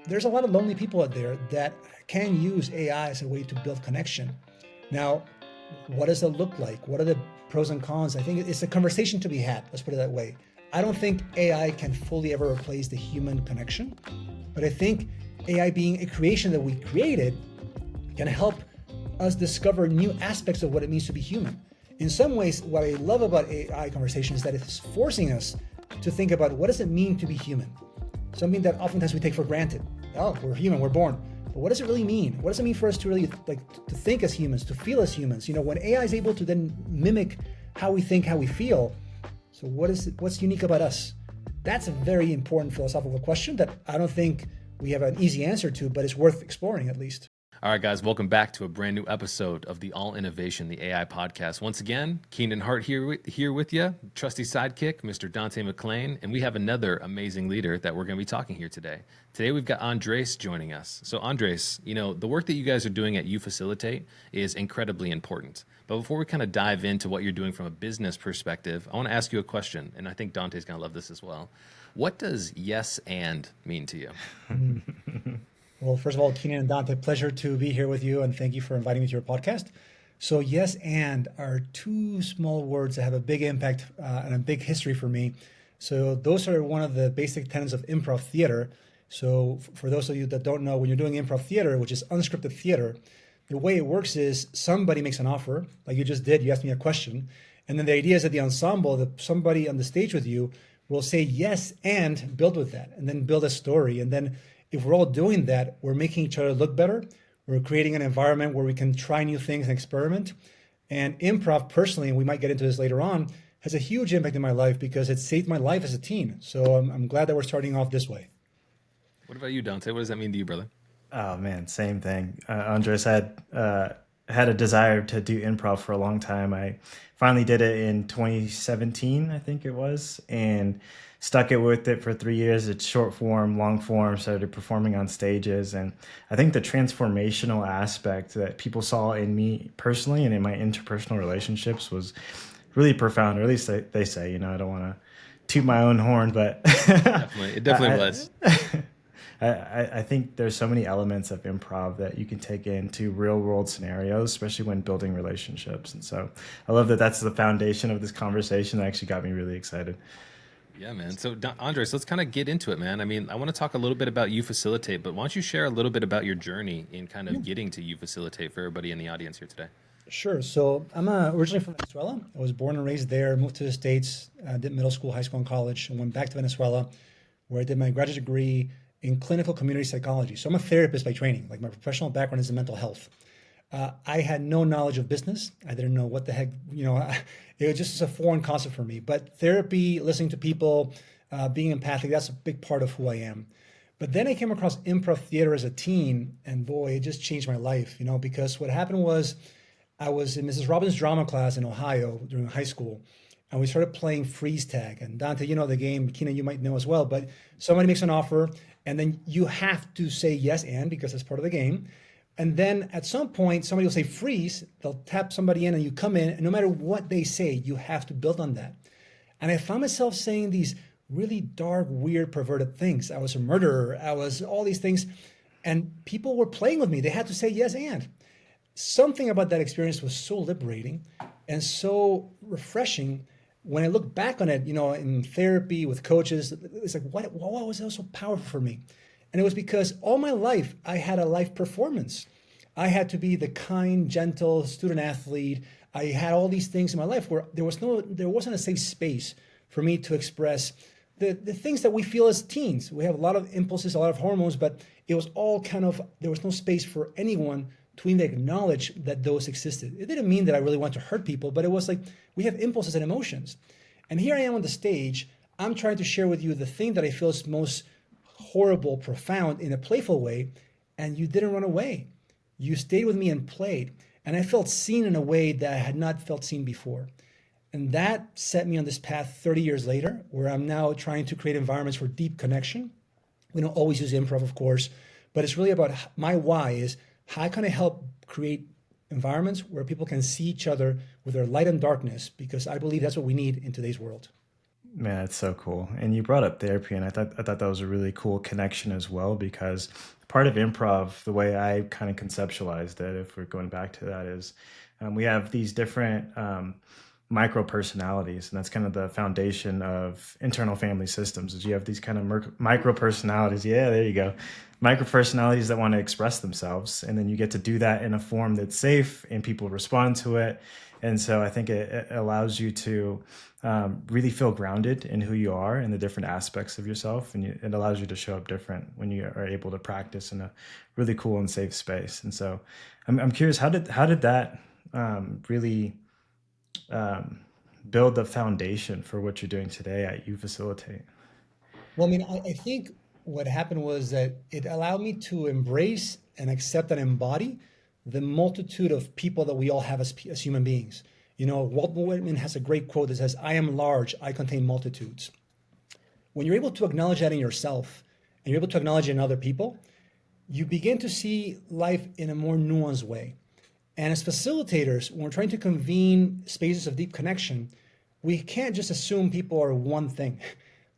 there's a lot of lonely people out there that can use AI as a way to build connection. Now, what does it look like? What are the pros and cons? I think it's a conversation to be had. Let's put it that way. I don't think AI can fully ever replace the human connection, but I think AI being a creation that we created can help us discover new aspects of what it means to be human. In some ways, what I love about AI conversation is that it's forcing us to think about what does it mean to be human? Something that oftentimes we take for granted. Oh, we're human, we're born. But what does it really mean? What does it mean for us to really to think as humans, to feel as humans? When AI is able to then mimic how we think, how we feel, so what's unique about us? That's a very important philosophical question that I don't think we have an easy answer to, but it's worth exploring at least. All right, guys, welcome back to a brand new episode of the All Innovation, the AI podcast. Once again, Keenan Hart here with you, trusty sidekick, Mr. Dante McClain, and we have another amazing leader that we're going to be talking here today. Today, we've got Andres joining us. So, Andres, the work that you guys are doing at UFacilitate is incredibly important. But before we kind of dive into what you're doing from a business perspective, I want to ask you a question, and I think Dante's going to love this as well. What does yes and mean to you? Well, first of all, Keenan and Dante, pleasure to be here with you, and thank you for inviting me to your podcast. So yes and are two small words that have a big impact and a big history for me. So those are one of the basic tenets of improv theater. So for those of you that don't know, when you're doing improv theater, which is unscripted theater, the way it works is somebody makes an offer, like you just did, you asked me a question, and then the idea is that the ensemble, that somebody on the stage with you will say yes and build with that, and then build a story, and then if we're all doing that, we're making each other look better. We're creating an environment where we can try new things and experiment. And improv, personally, and we might get into this later on, has a huge impact in my life because it saved my life as a teen. So I'm glad that we're starting off this way. What about you, Dante? What does that mean to you, brother? Oh man, same thing. Andres had a desire to do improv for a long time. I finally did it in 2017, I think it was, and stuck it with it for 3 years. It's short form, long form, started performing on stages. And I think the transformational aspect that people saw in me personally and in my interpersonal relationships was really profound, or at least they say. I don't want to toot my own horn, but it definitely was. I think there's so many elements of improv that you can take into real world scenarios, especially when building relationships. And so I love that that's the foundation of this conversation. That actually got me really excited. Yeah, man. So, Andres, let's kind of get into it, man. I mean, I want to talk a little bit about UFacilitate, but why don't you share a little bit about your journey in kind of getting to UFacilitate for everybody in the audience here today? Sure. So I'm originally from Venezuela. I was born and raised there, moved to the States, did middle school, high school, and college, and went back to Venezuela, where I did my graduate degree in clinical community psychology. So I'm a therapist by training. Like, my professional background is in mental health. I had no knowledge of business. I didn't know what the heck, it was just a foreign concept for me. But therapy, listening to people, being empathic, that's a big part of who I am. But then I came across improv theater as a teen, and boy, it just changed my life, because what happened was I was in Mrs. Robbins' drama class in Ohio during high school, and we started playing freeze tag. And Dante, the game, Keenan, you might know as well, but somebody makes an offer, and then you have to say yes and, because that's part of the game. And then at some point, somebody will say freeze, they'll tap somebody in and you come in, and no matter what they say, you have to build on that. And I found myself saying these really dark, weird, perverted things. I was a murderer, I was all these things, and people were playing with me. They had to say yes and. Something about that experience was so liberating and so refreshing. When I look back on it, in therapy with coaches, it's like, why was that so powerful for me? And it was because all my life, I had a life performance. I had to be the kind, gentle student athlete. I had all these things in my life where there wasn't a safe space for me to express the things that we feel as teens. We have a lot of impulses, a lot of hormones, but it was all there was no space for anyone to even acknowledge that those existed. It didn't mean that I really wanted to hurt people, but it was like, we have impulses and emotions. And here I am on the stage, I'm trying to share with you the thing that I feel is most horrible, profound, in a playful way, and you didn't run away. You stayed with me and played. And I felt seen in a way that I had not felt seen before. And that set me on this path 30 years later, where I'm now trying to create environments for deep connection. We don't always use improv, of course, but it's really about my why is, how can I help create environments where people can see each other with their light and darkness? Because I believe that's what we need in today's world. Man, it's so cool. And you brought up therapy, and I thought that was a really cool connection as well, because part of improv, the way I kind of conceptualized it, if we're going back to that, is we have these different micro personalities, and that's kind of the foundation of internal family systems. Is you have these kind of micro personalities. Yeah, there you go. Micro personalities that want to express themselves, and then you get to do that in a form that's safe, and people respond to it. And so I think it allows you to really feel grounded in who you are and the different aspects of yourself, and it allows you to show up different when you are able to practice in a really cool and safe space. And so I'm curious, how did that really build the foundation for what you're doing today at UFacilitate? Well, I mean, I think what happened was that it allowed me to embrace and accept and embody the multitude of people that we all have as human beings. You know, Walt Whitman has a great quote that says, "I am large, I contain multitudes." When you're able to acknowledge that in yourself and you're able to acknowledge it in other people, you begin to see life in a more nuanced way. And as facilitators, when we're trying to convene spaces of deep connection, we can't just assume people are one thing.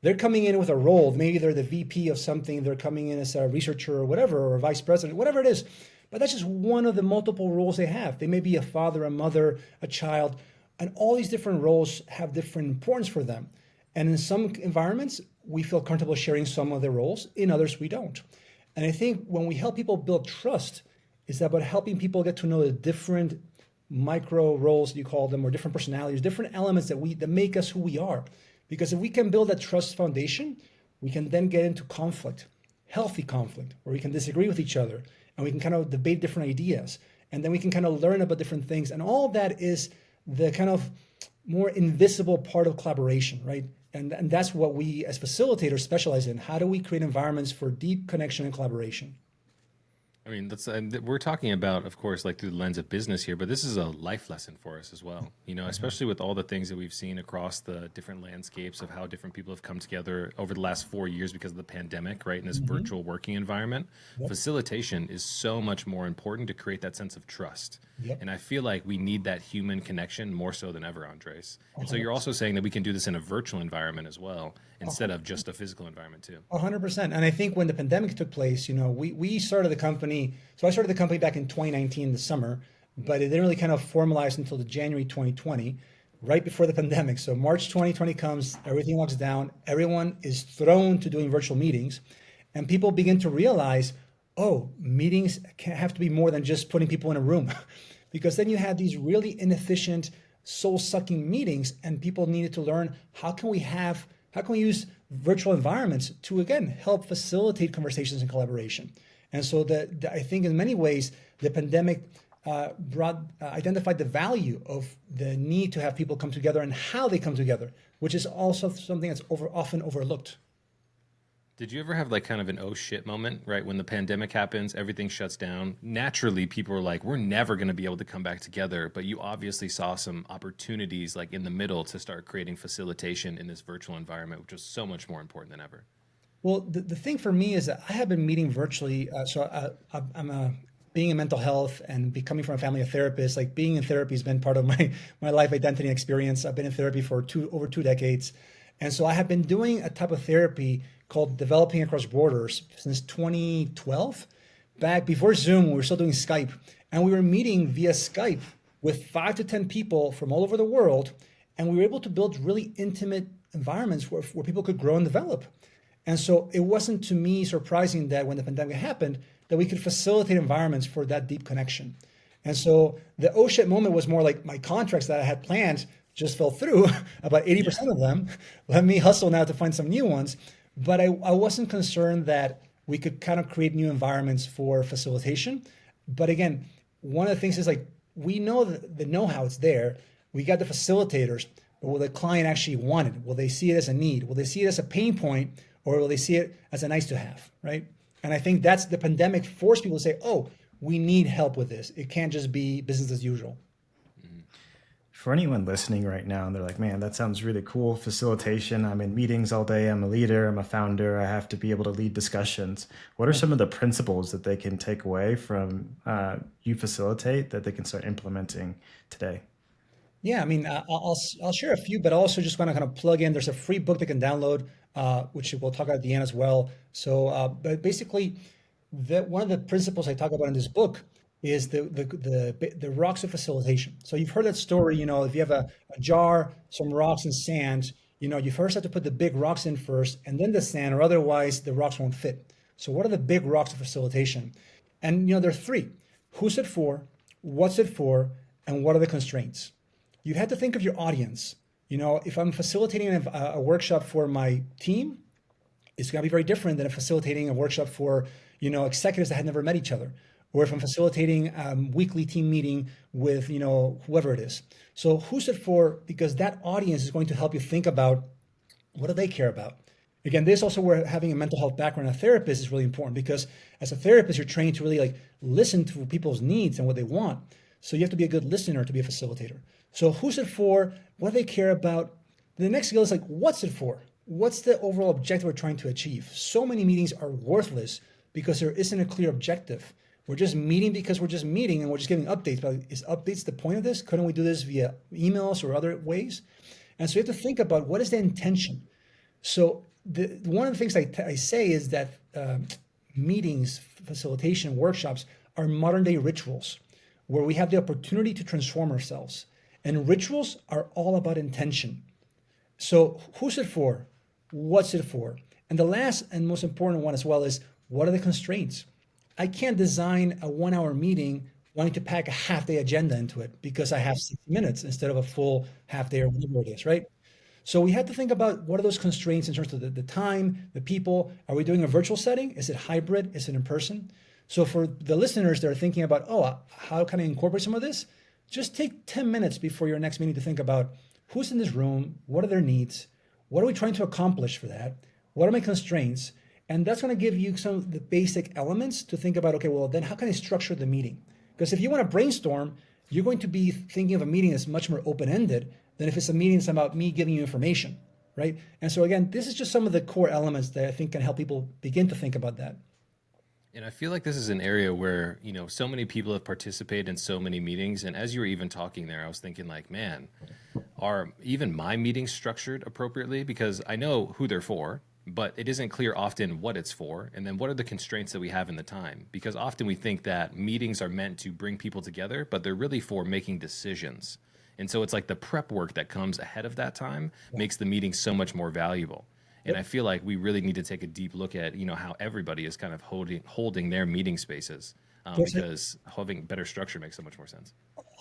They're coming in with a role. Maybe they're the VP of something. They're coming in as a researcher or whatever, or a vice president, whatever it is. But that's just one of the multiple roles they have. They may be a father, a mother, a child, and all these different roles have different importance for them. And in some environments, we feel comfortable sharing some of their roles. In others, we don't. And I think when we help people build trust, it's about helping people get to know the different micro roles, you call them, or different personalities, different elements that make us who we are. Because if we can build that trust foundation, we can then get into conflict, healthy conflict, where we can disagree with each other and we can kind of debate different ideas. And then we can kind of learn about different things. And all that is the kind of more invisible part of collaboration, right? And that's what we as facilitators specialize in. How do we create environments for deep connection and collaboration? I mean, we're talking about, of course, like through the lens of business here, but this is a life lesson for us as well. You know, especially with all the things that we've seen across the different landscapes of how different people have come together over the last 4 years because of the pandemic, right? In this virtual working environment, Yep. facilitation is so much more important to create that sense of trust. Yep. And I feel like we need that human connection more so than ever, Andres. And so you're 100%. also saying that we can do this in a virtual environment as well, instead of just a physical environment too. 100%. And I think when the pandemic took place, you know, we started the company. So I started the company back in 2019, the summer, but it didn't really kind of formalize until the January 2020, right before the pandemic. So March 2020 comes, everything locks down, everyone is thrown to doing virtual meetings, and people begin to realize, oh, meetings can't have to be more than just putting people in a room, because then you had these really inefficient, soul-sucking meetings, and people needed to learn how can we use virtual environments to, again, help facilitate conversations and collaboration. And so I think in many ways, the pandemic identified the value of the need to have people come together and how they come together, which is also something that's often overlooked. Did you ever have like kind of an oh shit moment, right? When the pandemic happens, everything shuts down. Naturally, people are like, we're never going to be able to come back together. But you obviously saw some opportunities like in the middle to start creating facilitation in this virtual environment, which was so much more important than ever. Well, the thing for me is that I have been meeting virtually. Being in mental health and coming from a family of therapists, like being in therapy has been part of my life identity and experience. I've been in therapy for over 2 decades. And so I have been doing a type of therapy called Developing Across Borders since 2012. Back before Zoom, we were still doing Skype. And we were meeting via Skype with 5 to 10 people from all over the world. And we were able to build really intimate environments where people could grow and develop. And so it wasn't to me surprising that when the pandemic happened, that we could facilitate environments for that deep connection. And so the oh shit moment was more like my contracts that I had planned just fell through, about 80% of them. Let me hustle now to find some new ones. But I wasn't concerned that we could kind of create new environments for facilitation. But again, one of the things is like, we know that the know-how is there. We got the facilitators, but will the client actually want it? Will they see it as a need? Will they see it as a pain point? Or will they see it as a nice to have, right? And I think that's the pandemic forced people to say, oh, we need help with this. It can't just be business as usual. For anyone listening right now, and they're like, man, that sounds really cool. Facilitation. I'm in meetings all day. I'm a leader. I'm a founder. I have to be able to lead discussions. What are some of the principles that they can take away from UFacilitate that they can start implementing today? Yeah, I mean, I'll share a few, but I also just want to kind of plug in. There's a free book they can download, which we'll talk about at the end as well. So, but basically, one of the principles I talk about in this book is the rocks of facilitation. So you've heard that story, if you have a jar, some rocks and sand, you first have to put the big rocks in first, and then the sand, or otherwise the rocks won't fit. So what are the big rocks of facilitation? And there are three: who's it for, what's it for, and what are the constraints? You had to think of your audience. If I'm facilitating a workshop for my team, it's going to be very different than facilitating a workshop for executives that had never met each other, or if I'm facilitating a weekly team meeting with whoever it is. So who's it for? Because that audience is going to help you think about what do they care about. Again, this also where having a mental health background, a therapist, is really important, because as a therapist, you're trained to really listen to people's needs and what they want. So you have to be a good listener to be a facilitator. So who's it for? What do they care about? The next skill is what's it for? What's the overall objective we're trying to achieve? So many meetings are worthless because there isn't a clear objective. We're just meeting because we're just meeting and we're just giving updates. But is updates the point of this? Couldn't we do this via emails or other ways? And so you have to think about what is the intention. So one of the things I say is that meetings, facilitation, workshops are modern day rituals where we have the opportunity to transform ourselves. And rituals are all about intention. So who's it for? What's it for? And the last and most important one as well is, what are the constraints? I can't design a 1 hour meeting wanting to pack a half day agenda into it because I have 60 minutes instead of a full half day or whatever it is, right? So we have to think about what are those constraints in terms of the time, the people. Are we doing a virtual setting? Is it hybrid? Is it in person? So for the listeners that are thinking about, how can I incorporate some of this? Just take 10 minutes before your next meeting to think about who's in this room, what are their needs, what are we trying to accomplish for that, what are my constraints, and that's going to give you some of the basic elements to think about, okay, well, then how can I structure the meeting? Because if you want to brainstorm, you're going to be thinking of a meeting that's much more open-ended than if it's a meeting that's about me giving you information, right? And so again, this is just some of the core elements that I think can help people begin to think about that. And I feel like this is an area where, so many people have participated in so many meetings. And as you were even talking there, I was thinking man, are even my meetings structured appropriately? Because I know who they're for, but it isn't clear often what it's for. And then what are the constraints that we have in the time? Because often we think that meetings are meant to bring people together, but they're really for making decisions. And so it's the prep work that comes ahead of that time makes the meeting so much more valuable. And I feel like we really need to take a deep look at, how everybody is kind of holding their meeting spaces, because having better structure makes so much more sense.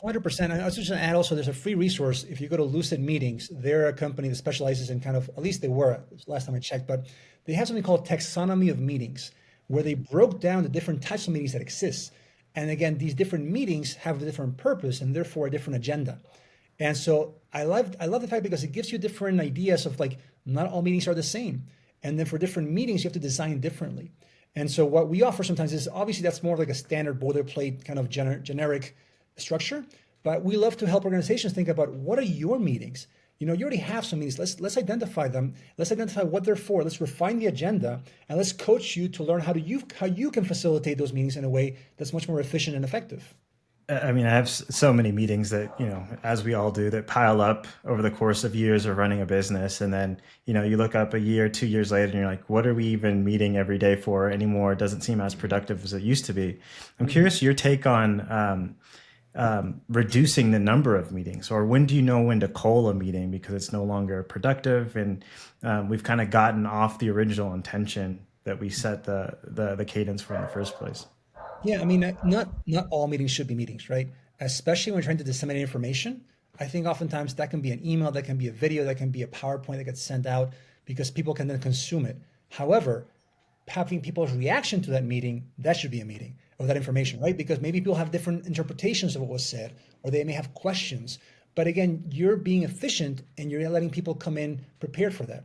100%. I was just going to add also, there's a free resource. If you go to Lucid Meetings, they're a company that specializes in at least they were last time I checked, but they have something called taxonomy of meetings, where they broke down the different types of meetings that exist. And again, these different meetings have a different purpose and therefore a different agenda. And so I love the fact because it gives you different ideas of not all meetings are the same. And then for different meetings, you have to design differently. And so what we offer sometimes is obviously that's more like a standard boilerplate kind of generic structure. But we love to help organizations think about what are your meetings? You already have some meetings. Let's identify them. Let's identify what they're for. Let's refine the agenda and let's coach you to learn how you can facilitate those meetings in a way that's much more efficient and effective. I mean, I have so many meetings that, as we all do, that pile up over the course of years of running a business. And then, you look up a year, 2 years later, and you're like, what are we even meeting every day for anymore? It doesn't seem as productive as it used to be. I'm curious your take on reducing the number of meetings, or when do you know when to cull a meeting because it's no longer productive and we've kind of gotten off the original intention that we set the cadence for in the first place? Yeah, I mean, not all meetings should be meetings, right? Especially when you're trying to disseminate information. I think oftentimes that can be an email, that can be a video, that can be a PowerPoint that gets sent out because people can then consume it. However, having people's reaction to that meeting, that should be a meeting of that information, right? Because maybe people have different interpretations of what was said, or they may have questions. But again, you're being efficient and you're letting people come in prepared for that.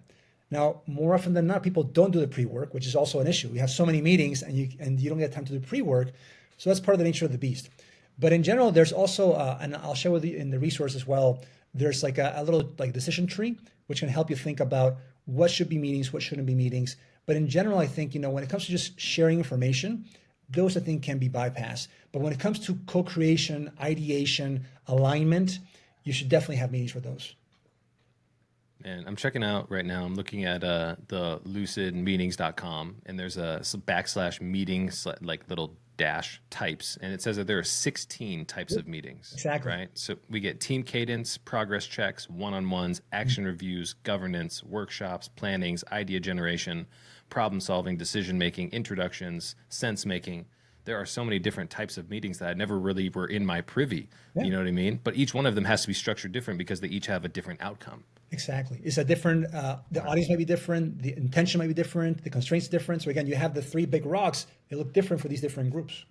Now, more often than not, people don't do the pre-work, which is also an issue. We have so many meetings and you don't get time to do pre-work. So that's part of the nature of the beast. But in general, there's also, and I'll share with you in the resource as well, there's a little decision tree, which can help you think about what should be meetings, what shouldn't be meetings. But in general, I think, when it comes to just sharing information, those I think can be bypassed. But when it comes to co-creation, ideation, alignment, you should definitely have meetings for those. And I'm checking out right now. I'm looking at the lucidmeetings.com, and there's some backslash meetings, like little dash types, and it says that there are 16 types of meetings. Exactly. Right. So we get team cadence, progress checks, one-on-ones, action reviews, governance, workshops, plannings, idea generation, problem solving, decision making, introductions, sense making. There are so many different types of meetings that I never really were in my privy. Yeah. You know what I mean? But each one of them has to be structured different because they each have a different outcome. Exactly. It's a different, the audience might be different, the intention might be different, the constraints different. So again, you have the three big rocks. They look different for these different groups.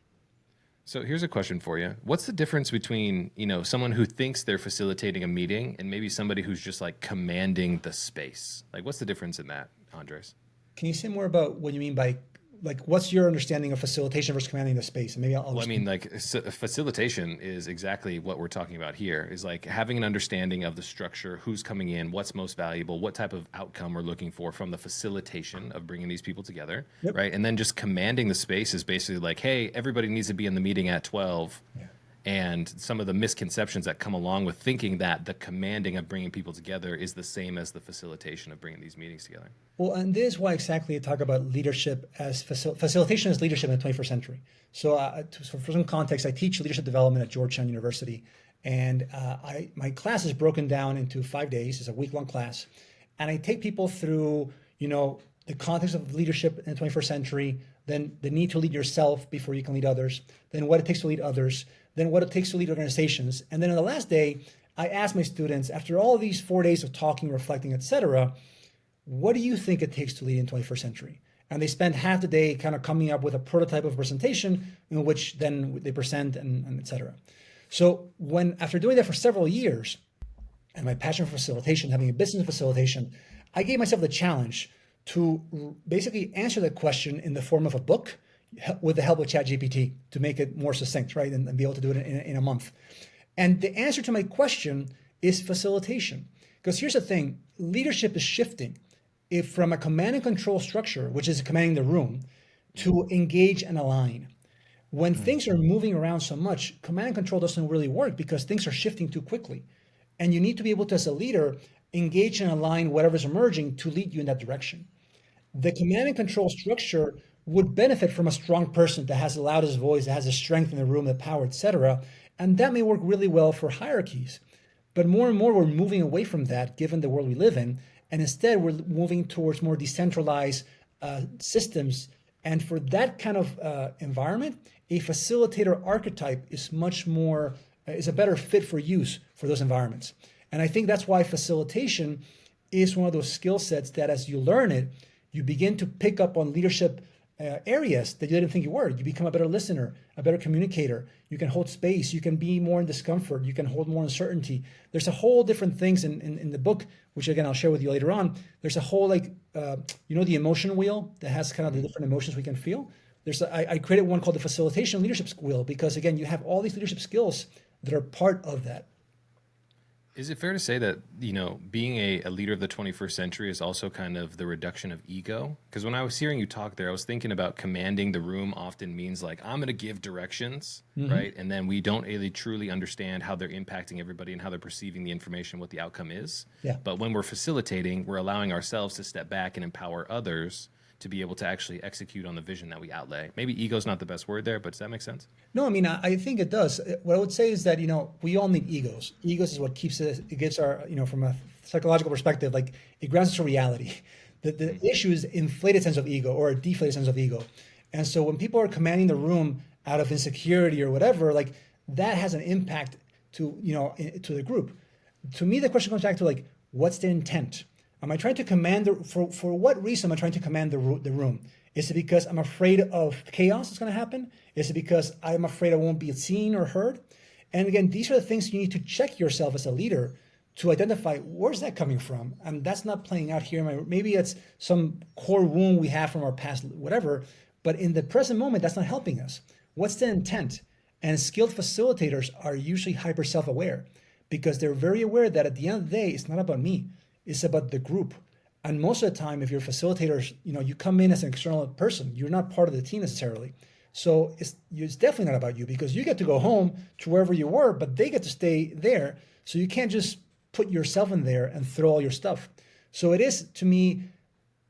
So here's a question for you. What's the difference between, someone who thinks they're facilitating a meeting and maybe somebody who's just like commanding the space? Like, what's the difference in that, Andres? Can you say more about what you mean by, like, what's your understanding of facilitation versus commanding the space? And maybe I'll Well, I mean, like facilitation is exactly what we're talking about here, is like having an understanding of the structure, who's coming in, what's most valuable, what type of outcome we're looking for from the facilitation of bringing these people together, Yep. right? And then just commanding the space is basically like, hey, everybody needs to be in the meeting at 12. Yeah. And some of the misconceptions that come along with thinking that the commanding of bringing people together is the same as the facilitation of bringing these meetings together. Well, and this is why exactly I talk about leadership as facilitation as leadership in the 21st century. So, so for some context, I teach leadership development at Georgetown University, and my class is broken down into 5 days. It's a week-long class, and I take people through, the context of leadership in the 21st century, then the need to lead yourself before you can lead others, then what it takes to lead others, then what it takes to lead organizations, and then on the last day, I ask my students, after all these 4 days of talking, reflecting, etc., what do you think it takes to lead in 21st century? And they spend half the day kind of coming up with a prototype of presentation in which then they present and et cetera. So after doing that for several years, and my passion for facilitation, having a business in facilitation, I gave myself the challenge to basically answer that question in the form of a book with the help of ChatGPT to make it more succinct, right? And be able to do it in a month. And the answer to my question is facilitation. Because here's the thing, leadership is shifting from a command and control structure, which is commanding the room, to engage and align. When things are moving around so much, command and control doesn't really work because things are shifting too quickly. And you need to be able to, as a leader, engage and align whatever's emerging to lead you in that direction. The command and control structure would benefit from a strong person that has the loudest voice, that has the strength in the room, the power, etc. And that may work really well for hierarchies. But more and more, we're moving away from that, given the world we live in. And instead, we're moving towards more decentralized systems. And for that kind of environment, a facilitator archetype is is a better fit for use for those environments. And I think that's why facilitation is one of those skill sets that as you learn it, you begin to pick up on leadership areas that you didn't think you were. You become a better listener, a better communicator. You can hold space. You can be more in discomfort. You can hold more uncertainty. There's a whole different things in the book, which again, I'll share with you later on. There's a whole the emotion wheel that has kind of the different emotions we can feel. I created one called the facilitation leadership wheel because again, you have all these leadership skills that are part of that. Is it fair to say that, being a leader of the 21st century is also kind of the reduction of ego? Because when I was hearing you talk there, I was thinking about commanding the room often means like, I'm going to give directions, right? And then we don't really truly understand how they're impacting everybody and how they're perceiving the information, what the outcome is. Yeah. But when we're facilitating, we're allowing ourselves to step back and empower others to be able to actually execute on the vision that we outlay. Maybe ego's not the best word there, but does that make sense? No, I mean, I think it does. What I would say is that, we all need egos. Egos is what it gives our, from a psychological perspective, like it grounds us to reality. The issue is inflated sense of ego or a deflated sense of ego. And so when people are commanding the room out of insecurity or whatever, like that has an impact to the group. To me, the question comes back to like, what's the intent? Am I trying to command for what reason am I trying to command the room? Is it because I'm afraid of chaos that's going to happen? Is it because I'm afraid I won't be seen or heard? And again, these are the things you need to check yourself as a leader to identify where's that coming from? And that's not playing out here. Maybe it's some core wound we have from our past, whatever. But in the present moment, that's not helping us. What's the intent? And skilled facilitators are usually hyper self-aware because they're very aware that at the end of the day, it's not about me. It's about the group. And most of the time, if you're facilitators, you come in as an external person. You're not part of the team necessarily. So it's definitely not about you, because you get to go home to wherever you were, but they get to stay there. So you can't just put yourself in there and throw all your stuff. So it is, to me,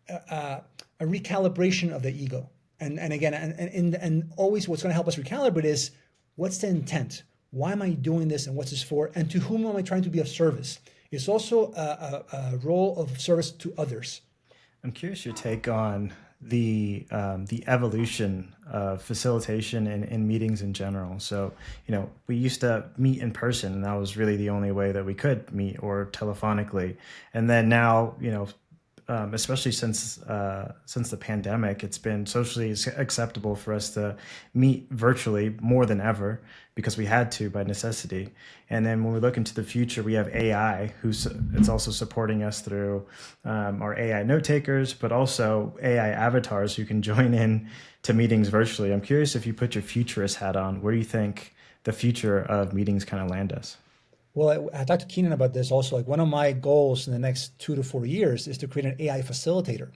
a recalibration of the ego. And again, and always what's going to help us recalibrate is, what's the intent? Why am I doing this, and what's this for? And to whom am I trying to be of service? It's also a role of service to others. I'm curious your take on the evolution of facilitation in meetings in general. So, we used to meet in person, and that was really the only way that we could meet, or telephonically. And then now, especially since the pandemic, it's been socially acceptable for us to meet virtually more than ever, because we had to by necessity. And then when we look into the future, we have AI, it's also supporting us through our AI note takers, but also AI avatars who can join in to meetings virtually. I'm curious, if you put your futurist hat on, where do you think the future of meetings kind of land us? Well, I talked to Keenan about this also. Like, one of my goals in the next 2 to 4 years is to create an AI facilitator.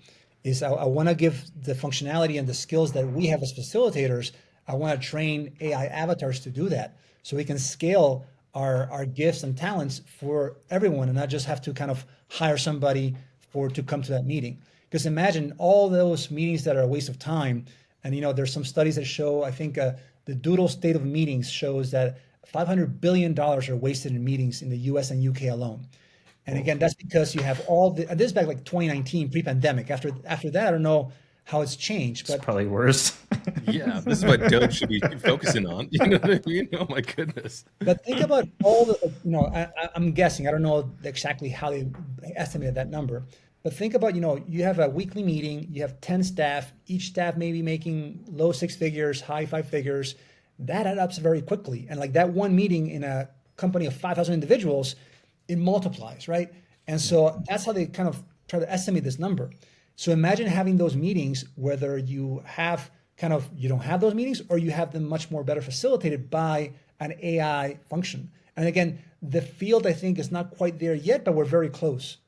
I want to give the functionality and the skills that we have as facilitators. I want to train AI avatars to do that, so we can scale our gifts and talents for everyone, and not just have to kind of hire somebody to come to that meeting. Because imagine all those meetings that are a waste of time. And there's some studies that show, I think the Doodle State of Meetings shows that $500 billion are wasted in meetings in the US and UK alone. And again, that's because you have this is back like 2019, pre-pandemic. After that, I don't know how it's changed. But it's probably worse. Yeah, this is what Doge should be focusing on. You know what I mean? Oh my goodness. But think about all the, I'm guessing, I don't know exactly how they estimated that number. But think about, you have a weekly meeting, you have 10 staff, each staff may be making low 6 figures, high 5 figures. That adds up very quickly. And like that one meeting in a company of 5,000 individuals, it multiplies, right? And so that's how they kind of try to estimate this number. So imagine having those meetings, whether you don't have those meetings, or you have them much more better facilitated by an AI function. And again, the field, I think, is not quite there yet, but we're very close.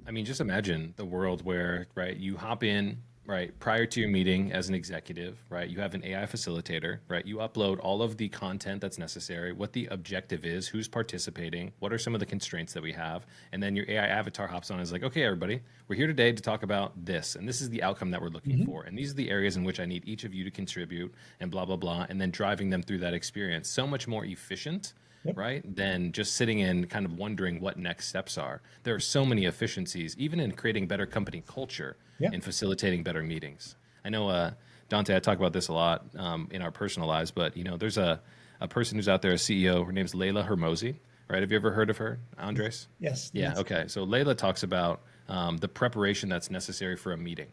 I mean, just imagine the world where, right, you hop in, right, prior to your meeting as an executive, right, you have an AI facilitator, right, you upload all of the content that's necessary, what the objective is, who's participating, what are some of the constraints that we have, and then your AI avatar hops on and is like, okay, everybody, we're here today to talk about this, and this is the outcome that we're looking for, and these are the areas in which I need each of you to contribute, and blah, blah, blah, and then driving them through that experience. So much more efficient, right, than just sitting in kind of wondering what next steps are. There are so many efficiencies, even in creating better company culture, in facilitating better meetings. I know, Dante, I talk about this a lot in our personal lives, but there's a person who's out there, a CEO. Her name's Layla Hermosi, right? Have you ever heard of her, Andres? Yes. Yeah. Yes. Okay. So Layla talks about the preparation that's necessary for a meeting,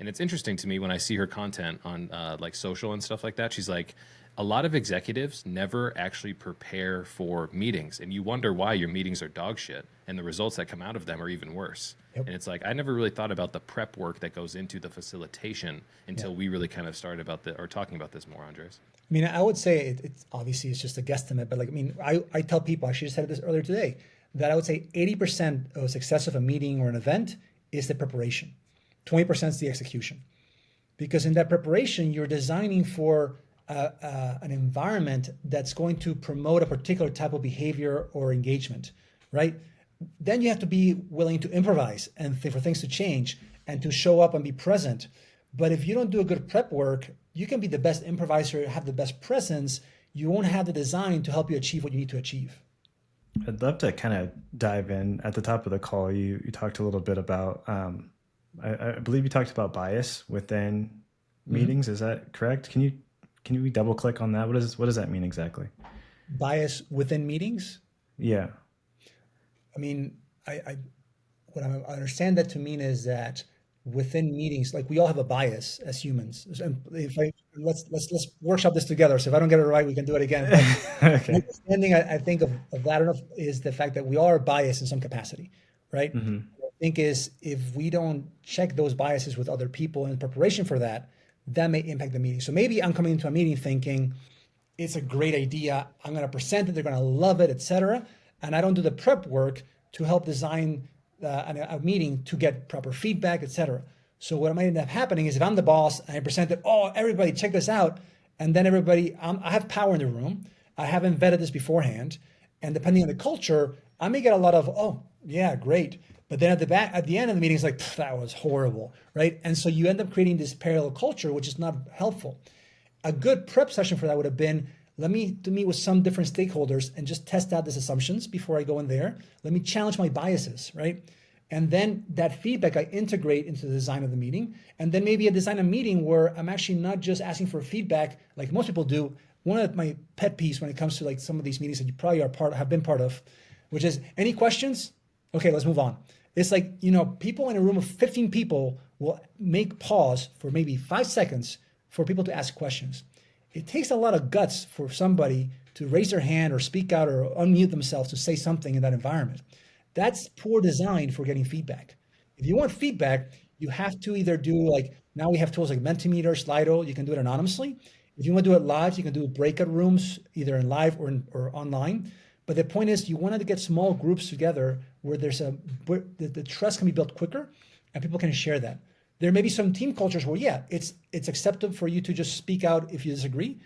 and it's interesting to me when I see her content on like social and stuff like that. She's like, a lot of executives never actually prepare for meetings, and you wonder why your meetings are dog shit and the results that come out of them are even worse. And it's like, I never really thought about the prep work that goes into the facilitation until we really kind of started talking about this more, Andres. I mean, I would say it's obviously it's just a guesstimate, but I tell people, I just said this earlier today, that I would say 80% of success of a meeting or an event is the preparation. 20% is the execution. Because in that preparation, you're designing for an environment that's going to promote a particular type of behavior or engagement, right? Then you have to be willing to improvise and for things to change and to show up and be present. But if you don't do a good prep work, you can be the best improviser, have the best presence. You won't have the design to help you achieve what you need to achieve. I'd love to kind of dive in. At the top of the call, you talked a little bit about, I believe you talked about bias within meetings. Is that correct? Can we double click on that? What does that mean exactly? Bias within meetings? Yeah. I mean, what I understand that to mean is that within meetings, like we all have a bias as humans. And let's workshop this together. So if I don't get it right, we can do it again. Okay. Understanding, I think of that enough is the fact that we all are biased in some capacity, right? I think is if we don't check those biases with other people in preparation for that, that may impact the meeting. So maybe I'm coming into a meeting thinking it's a great idea, I'm going to present it, they're going to love it, etc. And I don't do the prep work to help design a meeting to get proper feedback, etc. So what might end up happening is if I'm the boss and I presented, oh, everybody check this out, and then everybody, I have power in the room. I haven't vetted this beforehand, and depending on the culture, I may get a lot of, oh, yeah, great. But then at the end of the meeting, it's like, that was horrible, right? And so you end up creating this parallel culture, which is not helpful. A good prep session for that would have been, let me to meet with some different stakeholders and just test out these assumptions before I go in there. Let me challenge my biases, right? And then that feedback I integrate into the design of the meeting. And then maybe I design a meeting where I'm actually not just asking for feedback like most people do. One of my pet peeves when it comes to like some of these meetings that you probably have been part of, which is, any questions? Okay, let's move on. It's like, people in a room of 15 people will make pause for maybe 5 seconds for people to ask questions. It takes a lot of guts for somebody to raise their hand or speak out or unmute themselves to say something in that environment. That's poor design for getting feedback. If you want feedback, you have to either do now we have tools like Mentimeter, Slido, you can do it anonymously. If you want to do it live, you can do breakout rooms, either in live or online. But the point is, you wanted to get small groups together where the trust can be built quicker and people can share that. There may be some team cultures where, yeah, it's acceptable for you to just speak out if you disagree,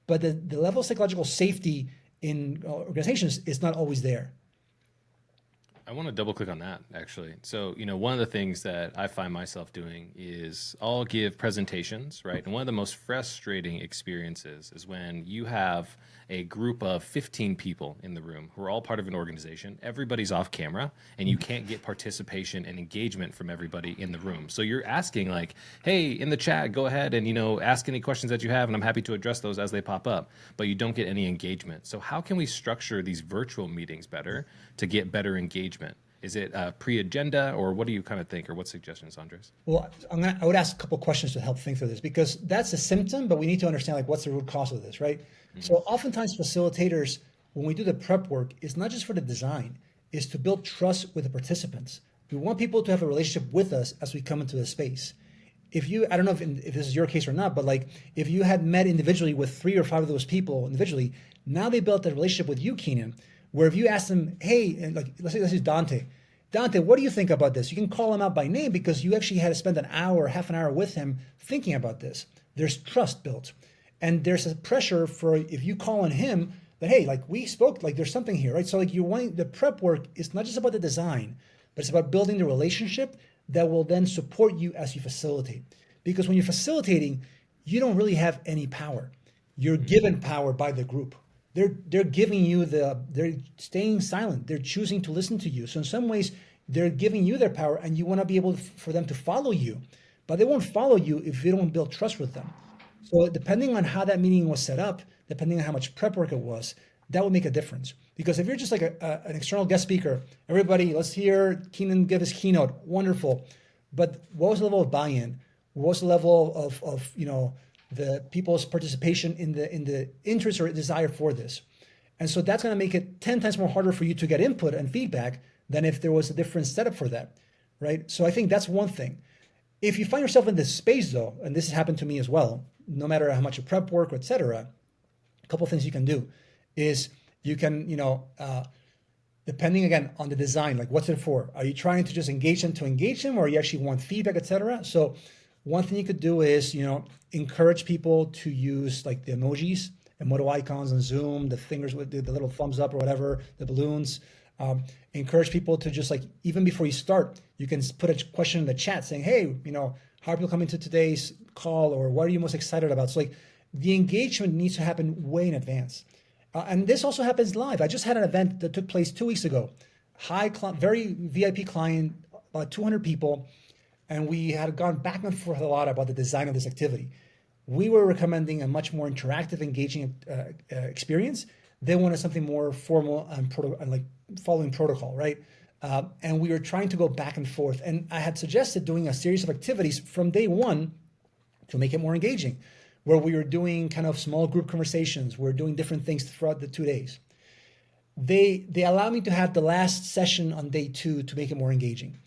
but the level of psychological safety in organizations is not always there. I want to double click on that, actually. So, one of the things that I find myself doing is I'll give presentations, right? And one of the most frustrating experiences is when you have a group of 15 people in the room who are all part of an organization. Everybody's off camera, and you can't get participation and engagement from everybody in the room. So you're asking like, hey, in the chat, go ahead and, ask any questions that you have, and I'm happy to address those as they pop up, but you don't get any engagement. So how can we structure these virtual meetings better to get better engagement? Is it pre-agenda, or what do you kind of think, or what suggestions, Andres? Well, I would ask a couple questions to help think through this, because that's a symptom, but we need to understand what's the root cause of this, right? Mm-hmm. So oftentimes facilitators, when we do the prep work, it's not just for the design, it's to build trust with the participants. We want people to have a relationship with us as we come into the space. I don't know if this is your case or not, but if you had met individually with 3 or 5 of those people individually, now they built a relationship with you, Keenan, where if you ask them, hey, and let's say this is Dante, what do you think about this? You can call him out by name because you actually had to spend an hour, half an hour with him thinking about this. There's trust built. And there's a pressure for, if you call on him, that, hey, we spoke, there's something here, right? So you're wanting, the prep work is not just about the design, but it's about building the relationship that will then support you as you facilitate. Because when you're facilitating, you don't really have any power. You're given power by the group. They're giving you they're staying silent. They're choosing to listen to you. So in some ways, they're giving you their power, and you want to be able for them to follow you. But they won't follow you if you don't build trust with them. So depending on how that meeting was set up, depending on how much prep work it was, that would make a difference. Because if you're just an external guest speaker, everybody, let's hear Keenan give his keynote, wonderful. But what was the level of buy-in? What was the level of the people's participation in the interest or desire for this? And so that's going to make it 10 times more harder for you to get input and feedback than if there was a different setup for that, right? So I think that's one thing. If you find yourself in this space though, and this has happened to me as well, no matter how much of prep work, et cetera, a couple of things you can do is you can, depending again on the design, what's it for? Are you trying to just engage them, or you actually want feedback, et cetera? So one thing you could do is, encourage people to use the emojis, emoji icons on Zoom, the fingers with the little thumbs up or whatever, the balloons. Encourage people to just even before you start, you can put a question in the chat saying, hey, how are people coming to today's call, or what are you most excited about? So the engagement needs to happen way in advance. And this also happens live. I just had an event that took place 2 weeks ago. Very VIP client, about 200 people. And we had gone back and forth a lot about the design of this activity. We were recommending a much more interactive, engaging experience. They wanted something more formal and following protocol, right? And we were trying to go back and forth. And I had suggested doing a series of activities from day one to make it more engaging, where we were doing kind of small group conversations. We're doing different things throughout the 2 days. They allowed me to have the last session on day 2 to make it more engaging.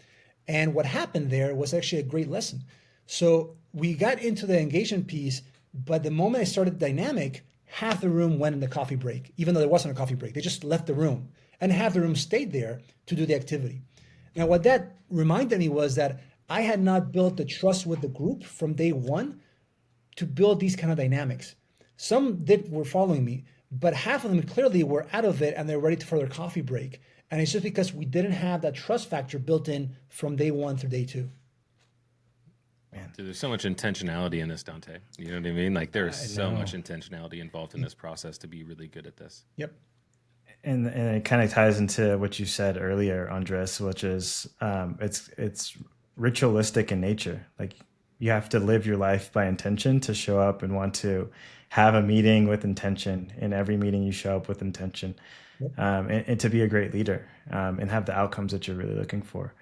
And what happened there was actually a great lesson. So we got into the engagement piece, but the moment I started the dynamic, half the room went in the coffee break, even though there wasn't a coffee break. They just left the room, and half the room stayed there to do the activity. Now, what that reminded me was that I had not built the trust with the group from day one to build these kind of dynamics. Some were following me, but half of them clearly were out of it and they're ready for their coffee break. And it's just because we didn't have that trust factor built in from day one through day two. Man. Dude, there's so much intentionality in this, Dante. You know what I mean? Like there's so much intentionality involved in this process to be really good at this. Yep. And it kind of ties into what you said earlier, Andres, which is it's ritualistic in nature. Like you have to live your life by intention to show up and want to have a meeting with intention. In every meeting, you show up with intention, and to be a great leader and have the outcomes that you're really looking for.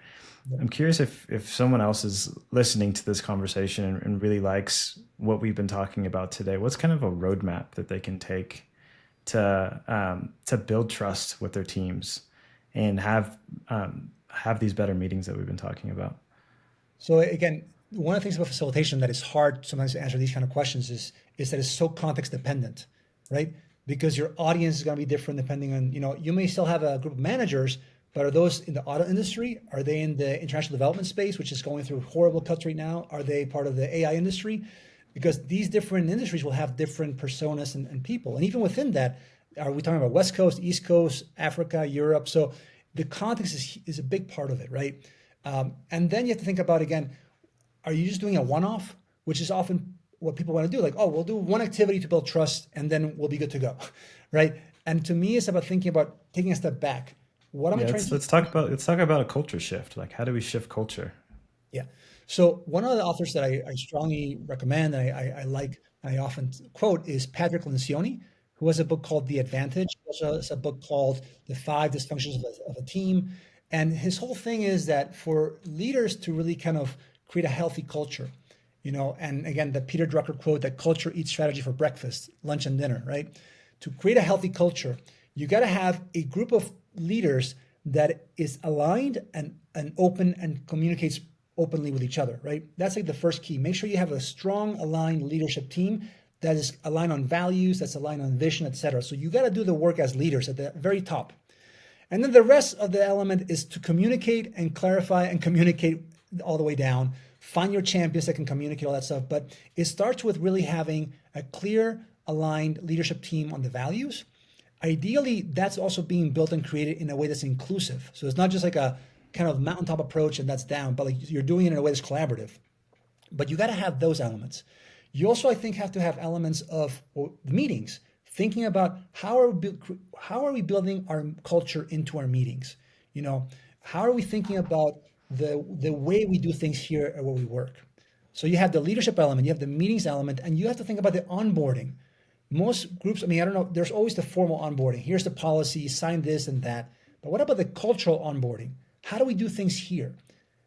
I'm curious if someone else is listening to this conversation and really likes what we've been talking about today, what's kind of a roadmap that they can take to build trust with their teams and have these better meetings that we've been talking about? So again, one of the things about facilitation that is hard sometimes to answer these kind of questions is that it's so context dependent, right? Because your audience is going to be different depending on, you may still have a group of managers, but are those in the auto industry? Are they in the international development space, which is going through horrible cuts right now? Are they part of the AI industry? Because these different industries will have different personas and people. And even within that, are we talking about West Coast, East Coast, Africa, Europe? So the context is a big part of it, right? And then you have to think about, again, are you just doing a one-off, which is often what people want to do? Like, oh, we'll do one activity to build trust and then we'll be good to go, right? And to me, it's about thinking about taking a step back. What am I trying to do? Let's talk about a culture shift. Like, how do we shift culture? Yeah. So one of the authors that I strongly recommend and I like, and I often quote is Patrick Lencioni, who has a book called The Advantage. He also has a book called The 5 Dysfunctions of a Team. And his whole thing is that for leaders to really kind of create a healthy culture, and again, the Peter Drucker quote that culture eats strategy for breakfast, lunch, and dinner, right? To create a healthy culture, you got to have a group of leaders that is aligned and open and communicates openly with each other, right? That's like the first key. Make sure you have a strong, aligned leadership team that is aligned on values, that's aligned on vision, et cetera. So you got to do the work as leaders at the very top. And then the rest of the element is to communicate and clarify and communicate all the way down. Find your champions that can communicate all that stuff. But it starts with really having a clear, aligned leadership team on the values. Ideally, that's also being built and created in a way that's inclusive. So it's not just like a kind of mountaintop approach and that's down, but like you're doing it in a way that's collaborative. But you got to have those elements. You also, I think, have to have elements of the meetings, thinking about how are we building our culture into our meetings? How are we thinking about the way we do things here at where we work? So you have the leadership element, you have the meetings element, and you have to think about the onboarding. Most groups, I don't know, there's always the formal onboarding. Here's the policy, sign this and that. But what about the cultural onboarding? How do we do things here?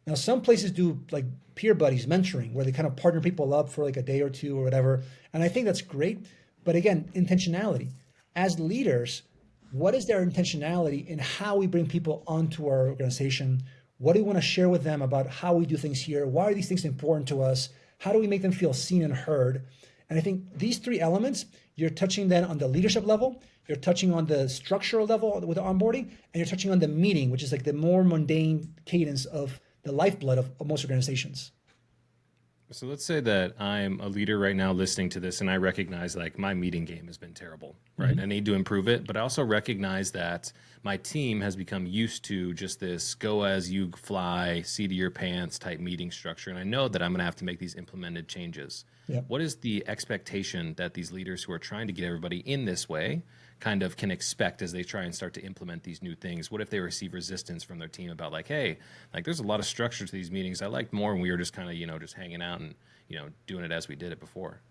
Now, some places do like peer buddies, mentoring, where they kind of partner people up for like a day or two or whatever. And I think that's great. But again, intentionality. As leaders, what is their intentionality in how we bring people onto our organization? What do we want to share with them about how we do things here? Why are these things important to us? How do we make them feel seen and heard? And I think these three elements, you're touching then on the leadership level, you're touching on the structural level with the onboarding, and you're touching on the meeting, which is like the more mundane cadence of the lifeblood of most organizations. So let's say that I'm a leader right now listening to this and I recognize like my meeting game has been terrible, right? I need to improve it, but I also recognize that my team has become used to just this go as you fly, seat of your pants type meeting structure. And I know that I'm going to have to make these implemented changes. Yep. What is the expectation that these leaders who are trying to get everybody in this way kind of can expect as they try and start to implement these new things? What if they receive resistance from their team about like, hey, like there's a lot of structure to these meetings. I liked more when we were just kind of, just hanging out and, doing it as we did it before.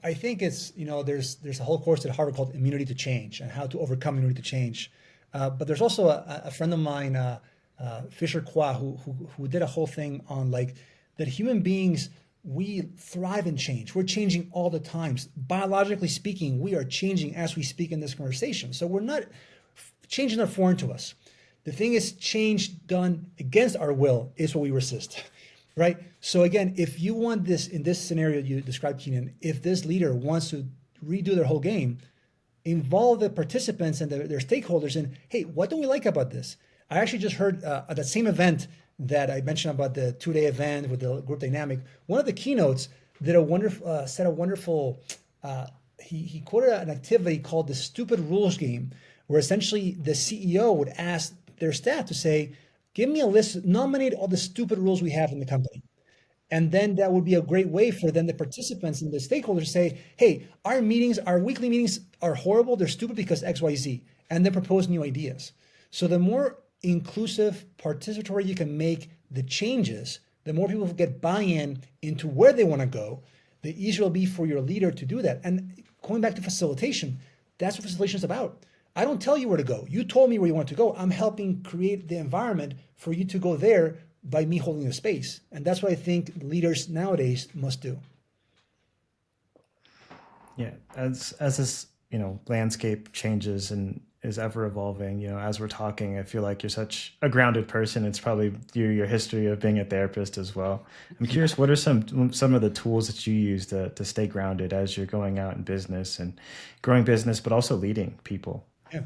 I think it's, there's a whole course at Harvard called Immunity to Change and how to overcome immunity to change. But there's also a friend of mine, Fisher Kwa, who did a whole thing on like that human beings, we thrive in change. We're changing all the time. Biologically speaking, we are changing as we speak in this conversation. So we're not changing are foreign to us. The thing is, change done against our will is what we resist, right? So again, if you want this, in this scenario you described, Keenan, if this leader wants to redo their whole game, involve the participants and their stakeholders in, hey, what do we like about this? I actually just heard at that same event, that I mentioned about the 2-day event with the group dynamic, one of the keynotes did a wonderful, said a wonderful, he quoted an activity called the stupid rules game, where essentially the CEO would ask their staff to say, give me a list, nominate all the stupid rules we have in the company. And then that would be a great way for then the participants and the stakeholders to say, hey, our meetings, our weekly meetings are horrible. They're stupid because X, Y, Z. And then propose new ideas. So the more inclusive, participatory you can make the changes, the more people get buy-in into where they want to go, the easier it'll be for your leader to do that. And going back to facilitation, that's what facilitation is about. I don't tell you where to go. You told me where you want to go. I'm helping create the environment for you to go there by me holding the space. And that's what I think leaders nowadays must do. Yeah, as this landscape changes and is ever evolving, as we're talking, I feel like you're such a grounded person. It's probably your history of being a therapist as well. I'm curious, what are some of the tools that you use to stay grounded as you're going out in business and growing business, but also leading people? Yeah.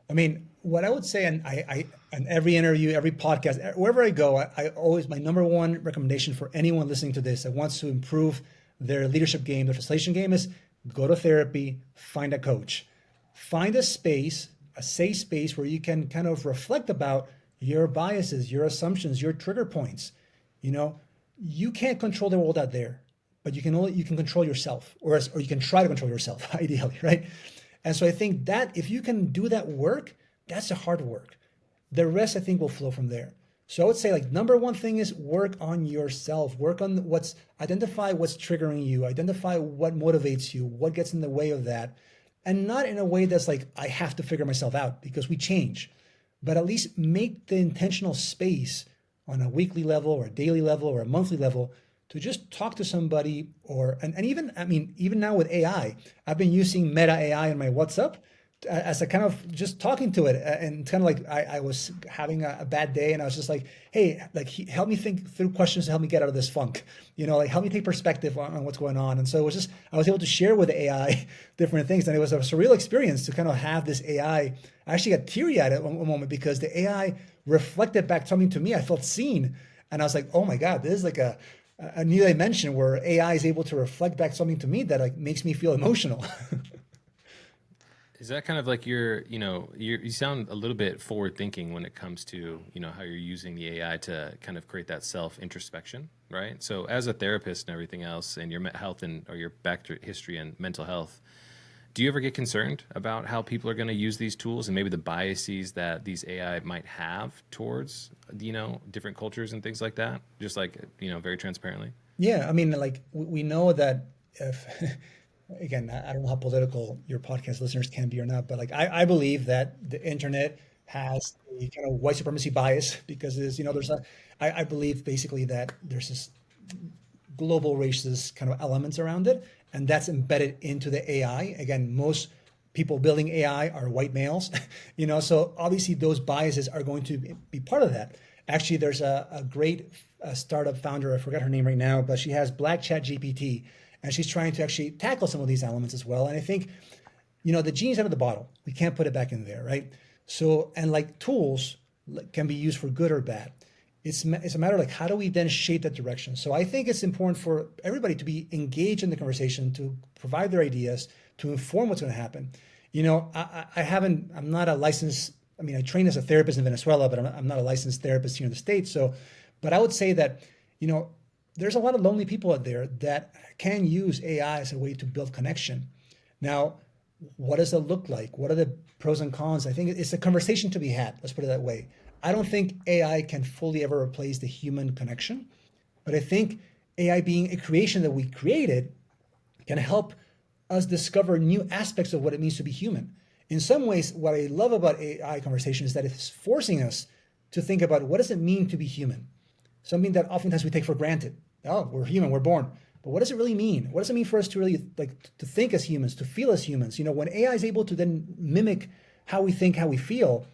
I mean, what I would say, and I in every interview, every podcast, wherever I go, I always, my number one recommendation for anyone listening to this that wants to improve their leadership game, their facilitation game, is go to therapy, find a coach, find a space, a safe space where you can kind of reflect about your biases, your assumptions, your trigger points. You can't control the world out there, but you can control yourself, or you can try to control yourself, ideally, right? And so I think that if you can do that work, that's the hard work. The rest, I think, will flow from there. So I would say, like, number one thing is work on yourself. Work on identify what's triggering you, identify what motivates you, what gets in the way of that. And not in a way that's like, I have to figure myself out, because we change. But at least make the intentional space on a weekly level or a daily level or a monthly level to just talk to somebody, and even now with AI, I've been using Meta AI in my WhatsApp as a kind of just talking to it, and kind of like I was having a bad day, and I was just like, hey, like, help me think through questions to help me get out of this funk, like help me take perspective on what's going on. And so it was just, I was able to share with AI different things, and it was a surreal experience to kind of have this AI. I actually got teary-eyed at one moment because the AI reflected back something to me. I felt seen, and I was like, oh my God, this is like a new dimension where AI is able to reflect back something to me that like makes me feel emotional. Is that kind of like you sound a little bit forward thinking when it comes to, how you're using the AI to kind of create that self introspection, right? So as a therapist and everything else, and your health or your back history and mental health, do you ever get concerned about how people are going to use these tools and maybe the biases that these AI might have towards, different cultures and things like that? Just like, very transparently. Yeah. I mean, like, we know that if, again, I don't know how political your podcast listeners can be or not, but like, I believe that the internet has a kind of white supremacy bias, because I believe basically that there's this global racist kind of elements around it, and that's embedded into the AI. Again, most people building AI are white males, so obviously those biases are going to be part of that. Actually, there's a great startup founder, I forgot her name right now, but she has Black Chat GPT, and she's trying to actually tackle some of these elements as well. And I think, the genie's out of the bottle. We can't put it back in there, right? So, and like, tools can be used for good or bad. It's a matter of like, how do we then shape that direction? So I think it's important for everybody to be engaged in the conversation, to provide their ideas, to inform what's going to happen. I'm not a licensed, I train as a therapist in Venezuela, but I'm not a licensed therapist here in the States. So, but I would say that, there's a lot of lonely people out there that can use AI as a way to build connection. Now, what does that look like? What are the pros and cons? I think it's a conversation to be had. Let's put it that way. I don't think AI can fully ever replace the human connection, but I think AI, being a creation that we created, can help us discover new aspects of what it means to be human. In some ways, what I love about AI conversation is that it's forcing us to think about, what does it mean to be human? Something that oftentimes we take for granted. Oh, we're human, we're born. But what does it really mean? What does it mean for us to really to think as humans, to feel as humans? When AI is able to then mimic how we think, how we feel,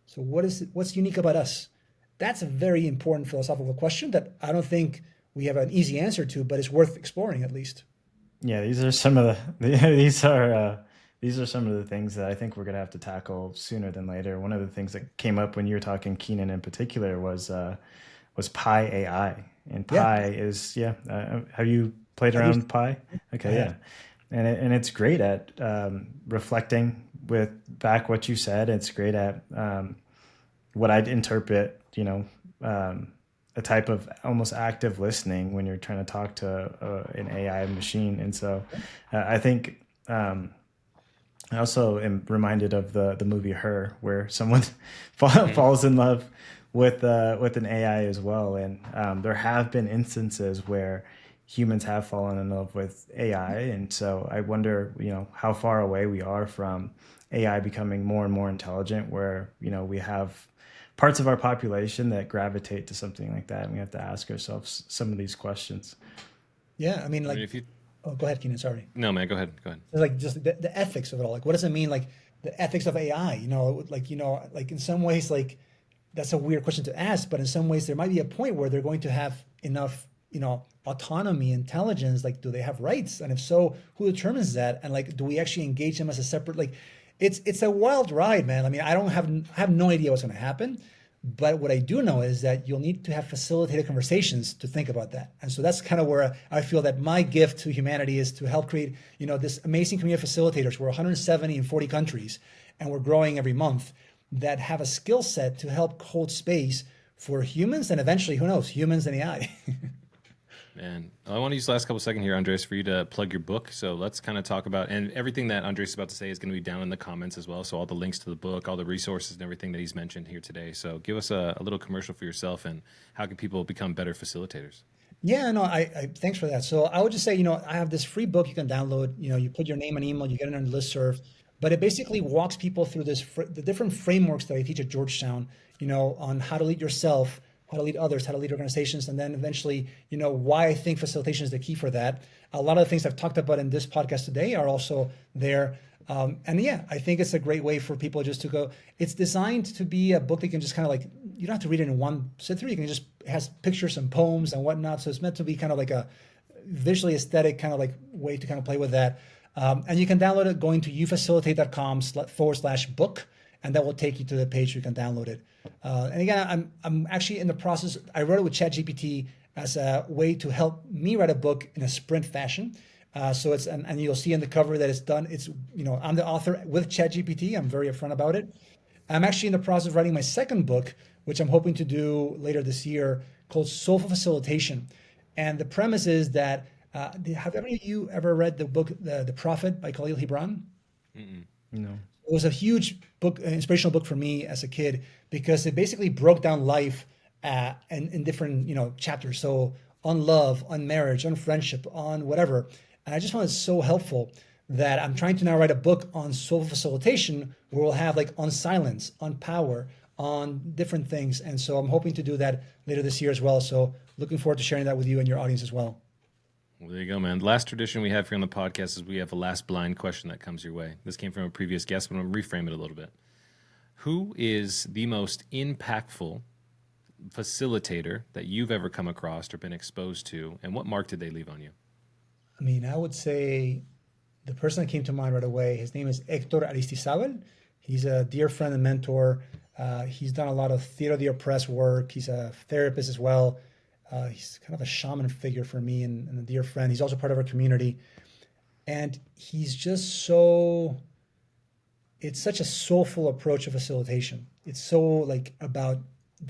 so what's unique about us? That's a very important philosophical question that I don't think we have an easy answer to, but it's worth exploring at least. Yeah, these are some of these are some of the things that I think we're gonna have to tackle sooner than later. One of the things that came up when you were talking, Keenan, in particular, was was Pi AI, and Yeah, Pi is have you played I around used with Pi? I Okay, have. yeah, and it's great at reflecting with back what you said. It's great at what I'd interpret, a type of almost active listening when you're trying to talk to an AI machine. And so I think I also am reminded of the movie Her, where someone Hmm. falls in love with an AI as well. And there have been instances where humans have fallen in love with AI. And so I wonder, how far away we are from AI becoming more and more intelligent, where, we have parts of our population that gravitate to something like that. And we have to ask ourselves some of these questions. Yeah, I mean, I mean, like, if you, oh, go ahead, Keenan. Sorry. no, man, go ahead. Go ahead. Like just the ethics of it all. Like, what does it mean? Like the ethics of AI. Like in some ways, like that's a weird question to ask, but in some ways, there might be a point where they're going to have enough, autonomy, intelligence. Like, do they have rights? And if so, who determines that? And like, do we actually engage them as a separate? Like, it's a wild ride, man. I mean, I have no idea what's going to happen. But what I do know is that you'll need to have facilitated conversations to think about that. And so that's kind of where I feel that my gift to humanity is to help create, this amazing community of facilitators. We're 170 in 40 countries, and we're growing every month, that have a skill set to help hold space for humans and eventually, who knows, humans and AI. And I want to use the last couple seconds here, Andres, for you to plug your book. So let's kind of talk about, and everything that Andres is about to say is going to be down in the comments as well. So all the links to the book, all the resources and everything that he's mentioned here today. So give us a little commercial for yourself, and how can people become better facilitators? Yeah, no, I thanks for that. So I would just say, I have this free book you can download. You put your name and email, you get it on the listserv, but it basically walks people through the different frameworks that I teach at Georgetown, on how to lead yourself, how to lead others, how to lead organizations, and then eventually, why I think facilitation is the key for that. A lot of the things I've talked about in this podcast today are also there. And yeah, I think it's a great way for people just to go. It's designed to be a book that you can just kind of like, you don't have to read it in one sit through. You can just, it has pictures and poems and whatnot. So it's meant to be kind of like a visually aesthetic kind of like way to kind of play with that. And you can download it going to ufacilitate.com/book, and that will take you to the page where you can download it. And again, I'm actually in the process. I wrote it with ChatGPT as a way to help me write a book in a sprint fashion. So it's and you'll see in the cover that it's done. It's I'm the author with ChatGPT. I'm very upfront about it. I'm actually in the process of writing my second book, which I'm hoping to do later this year, called Soulful Facilitation. And the premise is that have any of you ever read the book The Prophet by Khalil Gibran? Mm-mm. It was a huge book, an inspirational book for me as a kid, because it basically broke down life in different chapters. So on love, on marriage, on friendship, on whatever. And I just found it so helpful that I'm trying to now write a book on soul facilitation, where we'll have like on silence, on power, on different things. And so I'm hoping to do that later this year as well. So looking forward to sharing that with you and your audience as well. Well, there you go, man. The last tradition we have here on the podcast is we have a last blind question that comes your way. This came from a previous guest, but I'm going to reframe it a little bit. Who is the most impactful facilitator that you've ever come across or been exposed to, and what mark did they leave on you? I mean, I would say the person that came to mind right away, his name is Hector Aristizabal. He's a dear friend and mentor. He's done a lot of theater of the oppressed work. He's a therapist as well. He's kind of a shaman figure for me and a dear friend. He's also part of our community. And he's just it's such a soulful approach to facilitation. It's so like about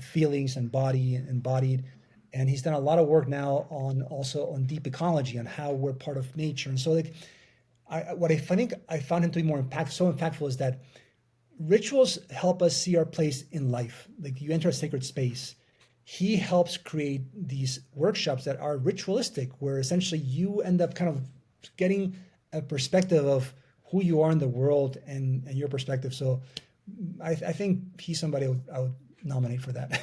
feelings and body and embodied. And he's done a lot of work now on also on deep ecology, on how we're part of nature. And so like what I think I found him to be so impactful is that rituals help us see our place in life. Like you enter a sacred space. He helps create these workshops that are ritualistic, where essentially you end up kind of getting a perspective of who you are in the world and your perspective. So I think he's somebody I would nominate for that.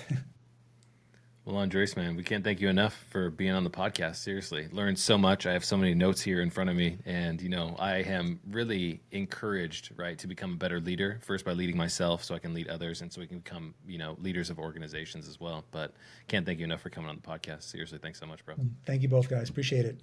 Well, Andres, man, we can't thank you enough for being on the podcast. Seriously, learned so much. I have so many notes here in front of me, and I am really encouraged, right, to become a better leader. First, by leading myself, so I can lead others, and so we can become, leaders of organizations as well. But can't thank you enough for coming on the podcast. Seriously, thanks so much, bro. Thank you both, guys. Appreciate it.